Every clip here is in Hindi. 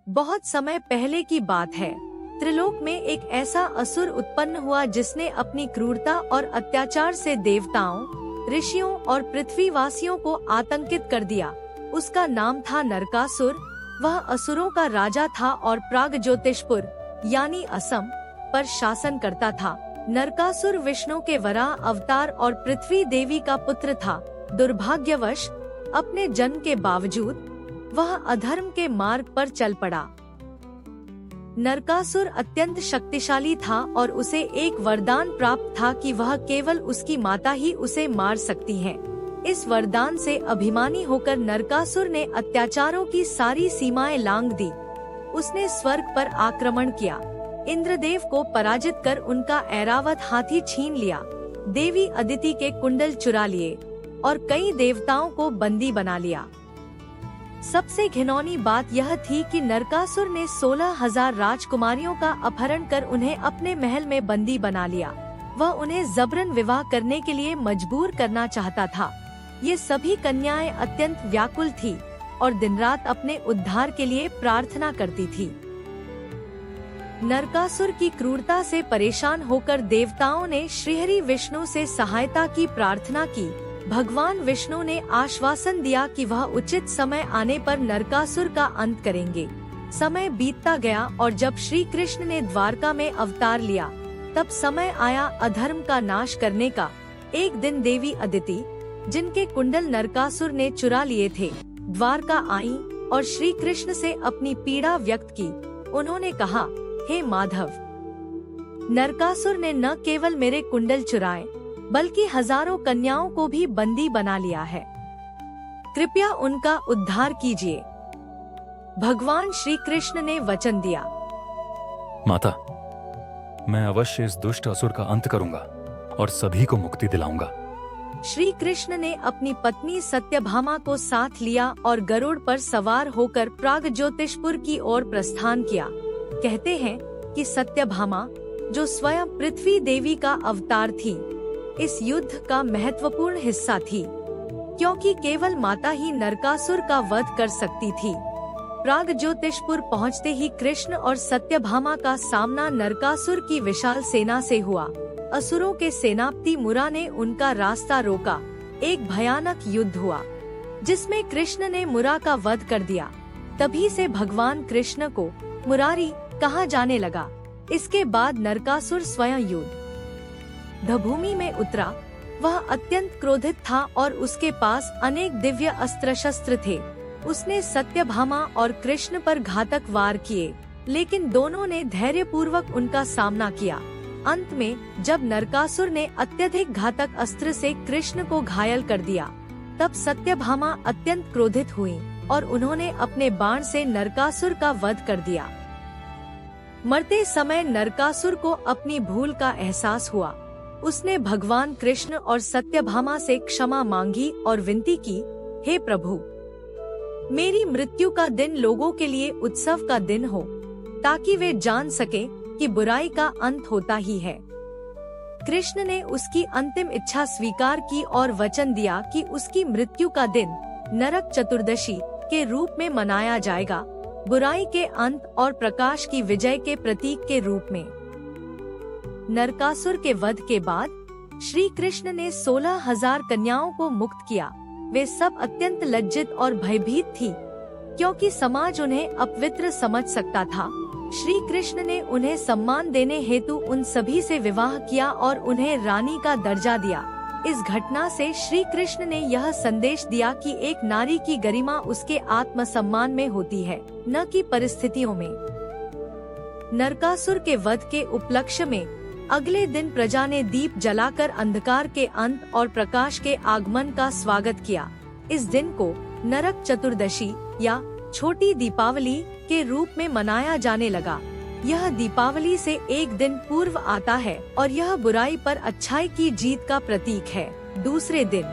बहुत समय पहले की बात है। त्रिलोक में एक ऐसा असुर उत्पन्न हुआ जिसने अपनी क्रूरता और अत्याचार से देवताओं, ऋषियों और पृथ्वीवासियों को आतंकित कर दिया। उसका नाम था नरकासुर। वह असुरों का राजा था और प्रागज्योतिषपुर यानी असम पर शासन करता था। नरकासुर विष्णु के वराह अवतार और पृथ्वी देवी का पुत्र था। दुर्भाग्यवश अपने जन्म के बावजूद वह अधर्म के मार्ग पर चल पड़ा। नरकासुर अत्यंत शक्तिशाली था और उसे एक वरदान प्राप्त था कि वह केवल उसकी माता ही उसे मार सकती है। इस वरदान से अभिमानी होकर नरकासुर ने अत्याचारों की सारी सीमाएं लांघ दी। उसने स्वर्ग पर आक्रमण किया, इंद्रदेव को पराजित कर उनका ऐरावत हाथी छीन लिया, देवी अदिति के कुंडल चुरा लिए और कई देवताओं को बंदी बना लिया। सबसे घिनौनी बात यह थी कि नरकासुर ने 16,000 राजकुमारियों का अपहरण कर उन्हें अपने महल में बंदी बना लिया। वह उन्हें जबरन विवाह करने के लिए मजबूर करना चाहता था। ये सभी कन्याएं अत्यंत व्याकुल थी और दिन रात अपने उद्धार के लिए प्रार्थना करती थी। नरकासुर की क्रूरता से परेशान होकर देवताओं ने श्रीहरि विष्णु से सहायता की प्रार्थना की। भगवान विष्णु ने आश्वासन दिया कि वह उचित समय आने पर नरकासुर का अंत करेंगे। समय बीतता गया और जब श्री कृष्ण ने द्वारका में अवतार लिया, तब समय आया अधर्म का नाश करने का। एक दिन देवी अदिति, जिनके कुंडल नरकासुर ने चुरा लिए थे, द्वारका आई और श्री कृष्ण से अपनी पीड़ा व्यक्त की। उन्होंने कहा, हे माधव, नरकासुर ने न केवल मेरे कुंडल चुराए बल्कि हजारों कन्याओं को भी बंदी बना लिया है। कृपया उनका उद्धार कीजिए। भगवान श्री कृष्ण ने वचन दिया, माता, मैं अवश्य इस दुष्ट असुर का अंत करूंगा और सभी को मुक्ति दिलाऊंगा। श्री कृष्ण ने अपनी पत्नी सत्यभामा को साथ लिया और गरुड़ पर सवार होकर प्रागज्योतिषपुर की ओर प्रस्थान किया। कहते हैं कि सत्यभामा, जो स्वयं पृथ्वी देवी का अवतार थी, इस युद्ध का महत्वपूर्ण हिस्सा थी, क्योंकि केवल माता ही नरकासुर का वध कर सकती थी। प्रागज्योतिषपुर पहुंचते ही कृष्ण और सत्यभामा का सामना नरकासुर की विशाल सेना से हुआ। असुरों के सेनापति मुरा ने उनका रास्ता रोका। एक भयानक युद्ध हुआ, जिसमें कृष्ण ने मुरा का वध कर दिया। तभी से भगवान कृष्ण को मुरारी कहा जाने लगा। इसके बाद नरकासुर स्वयं युद्ध भूमि में उतरा। वह अत्यंत क्रोधित था और उसके पास अनेक दिव्य अस्त्र शस्त्र थे। उसने सत्यभामा और कृष्ण पर घातक वार किए, लेकिन दोनों ने धैर्यपूर्वक उनका सामना किया। अंत में जब नरकासुर ने अत्यधिक घातक अस्त्र से कृष्ण को घायल कर दिया, तब सत्यभामा अत्यंत क्रोधित हुई और उन्होंने अपने बाण से नरकासुर का वध कर दिया। मरते समय नरकासुर को अपनी भूल का एहसास हुआ। उसने भगवान कृष्ण और सत्यभामा से क्षमा मांगी और विनती की, हे प्रभु, मेरी मृत्यु का दिन लोगों के लिए उत्सव का दिन हो, ताकि वे जान सके कि बुराई का अंत होता ही है। कृष्ण ने उसकी अंतिम इच्छा स्वीकार की और वचन दिया कि उसकी मृत्यु का दिन नरक चतुर्दशी के रूप में मनाया जाएगा, बुराई के अंत और प्रकाश की विजय के प्रतीक के रूप में। नरकासुर के वध के बाद श्री कृष्ण ने 16,000 कन्याओं को मुक्त किया। वे सब अत्यंत लज्जित और भयभीत थी, क्योंकि समाज उन्हें अपवित्र समझ सकता था। श्री कृष्ण ने उन्हें सम्मान देने हेतु उन सभी से विवाह किया और उन्हें रानी का दर्जा दिया। इस घटना से श्री कृष्ण ने यह संदेश दिया कि एक नारी की गरिमा उसके आत्मसम्मान में होती है, न कि परिस्थितियों में। नरकासुर के वध के उपलक्ष्य में अगले दिन प्रजा ने दीप जलाकर अंधकार के अंत और प्रकाश के आगमन का स्वागत किया। इस दिन को नरक चतुर्दशी या छोटी दीपावली के रूप में मनाया जाने लगा। यह दीपावली से एक दिन पूर्व आता है और यह बुराई पर अच्छाई की जीत का प्रतीक है। दूसरे दिन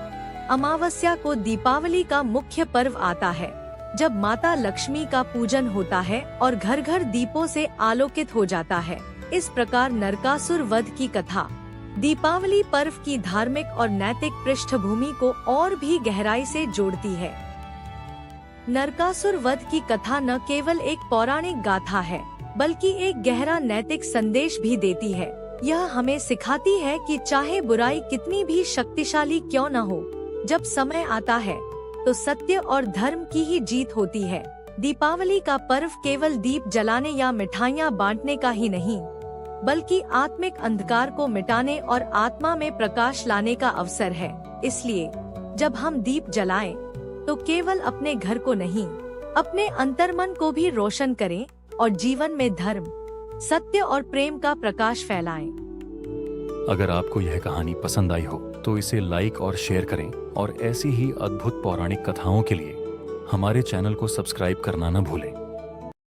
अमावस्या को दीपावली का मुख्य पर्व आता है, जब माता लक्ष्मी का पूजन होता है और घर घर दीपों से आलोकित हो जाता है। इस प्रकार नरकासुर वध की कथा दीपावली पर्व की धार्मिक और नैतिक पृष्ठभूमि को और भी गहराई से जोड़ती है। नरकासुर वध की कथा न केवल एक पौराणिक गाथा है, बल्कि एक गहरा नैतिक संदेश भी देती है। यह हमें सिखाती है कि चाहे बुराई कितनी भी शक्तिशाली क्यों न हो, जब समय आता है तो सत्य और धर्म की ही जीत होती है। दीपावली का पर्व केवल दीप जलाने या मिठाइयाँ बांटने का ही नहीं, बल्कि आत्मिक अंधकार को मिटाने और आत्मा में प्रकाश लाने का अवसर है। इसलिए जब हम दीप जलाएं, तो केवल अपने घर को नहीं, अपने अंतर्मन को भी रोशन करें और जीवन में धर्म, सत्य और प्रेम का प्रकाश फैलाएं। अगर आपको यह कहानी पसंद आई हो तो इसे लाइक और शेयर करें, और ऐसी ही अद्भुत पौराणिक कथाओं के लिए हमारे चैनल को सब्सक्राइब करना न भूलें।